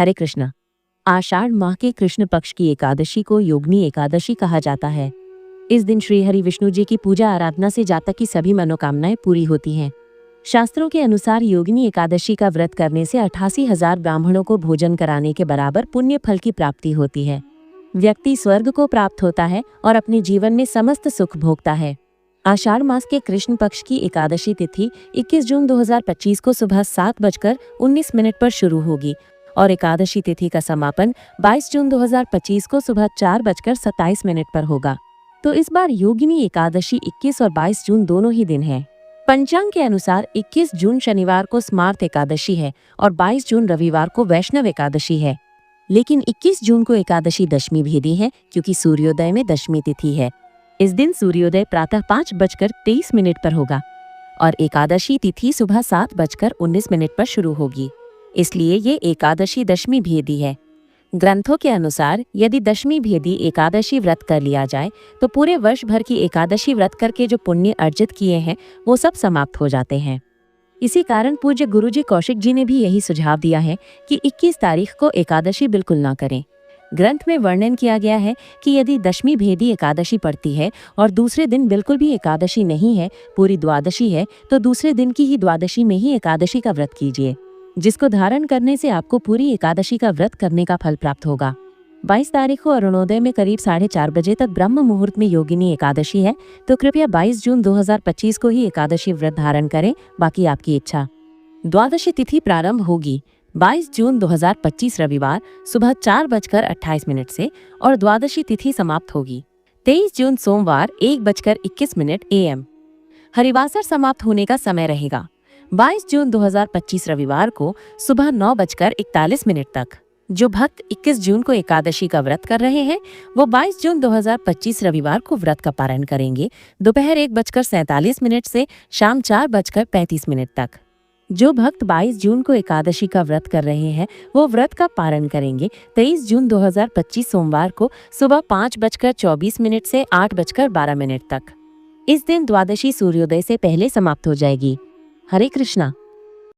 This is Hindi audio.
हरे कृष्णा। आषाढ़ माह के कृष्ण पक्ष की एकादशी को योगिनी एकादशी कहा जाता है। इस दिन श्री हरि विष्णु जी की पूजा आराधना से जातक की सभी मनोकामनाएं पूरी होती हैं। शास्त्रों के अनुसार योगिनी एकादशी का व्रत करने से 88,000 ब्राह्मणों को भोजन कराने के बराबर पुण्य फल की प्राप्ति होती है। व्यक्ति स्वर्ग को प्राप्त होता है और अपने जीवन में समस्त सुख भोगता है। आषाढ़ मास के कृष्ण पक्ष की एकादशी तिथि 21 जून 2025 को सुबह 7:19 पर शुरू होगी और एकादशी तिथि का समापन 22 जून 2025 को सुबह 4:27 पर होगा। तो इस बार योगिनी एकादशी 21 और 22 जून दोनों ही दिन है। पंचांग के अनुसार 21 जून शनिवार को स्मार्त एकादशी है और 22 जून रविवार को वैष्णव एकादशी है। लेकिन 21 जून को एकादशी दशमी भेदी है क्योंकि सूर्योदय में दशमी तिथि है। इस दिन सूर्योदय प्रातः 5:23 पर होगा और एकादशी तिथि सुबह 7:19 पर शुरू होगी, इसलिए ये एकादशी दशमी भेदी है। ग्रंथों के अनुसार यदि दशमी भेदी एकादशी व्रत कर लिया जाए तो पूरे वर्ष भर की एकादशी व्रत करके जो पुण्य अर्जित किए हैं वो सब समाप्त हो जाते हैं। इसी कारण पूज्य गुरुजी कौशिक जी ने भी यही सुझाव दिया है कि 21 तारीख को एकादशी बिल्कुल ना करें। ग्रंथ में वर्णन किया गया है कि यदि दशमी भेदी एकादशी पड़ती है और दूसरे दिन बिल्कुल भी एकादशी नहीं है, पूरी द्वादशी है, तो दूसरे दिन की ही द्वादशी में ही एकादशी का व्रत कीजिए, जिसको धारण करने से आपको पूरी एकादशी का व्रत करने का फल प्राप्त होगा। 22 तारीख को अरुणोदय में करीब 4:30 बजे तक ब्रह्म मुहूर्त में योगिनी एकादशी है, तो कृपया 22 जून 2025 को ही एकादशी व्रत धारण करें, बाकी आपकी इच्छा। द्वादशी तिथि प्रारंभ होगी 22 जून 2025 रविवार सुबह 4:28 से और द्वादशी तिथि समाप्त होगी 23 जून सोमवार 1:21 AM। हरिवासर समाप्त होने का समय रहेगा 22 जून 2025 रविवार को सुबह 9:41 तक। जो भक्त 21 जून को एकादशी का व्रत कर रहे हैं वो 22 जून 2025 रविवार को व्रत का पारण करेंगे दोपहर 1:47 से शाम 4:35 तक। जो भक्त 22 जून को एकादशी का व्रत कर रहे हैं वो व्रत का पारण करेंगे 23 जून 2025 सोमवार को सुबह 5:24 से 8:12 तक। इस दिन द्वादशी सूर्योदय से पहले समाप्त हो जाएगी। हरे कृष्णा।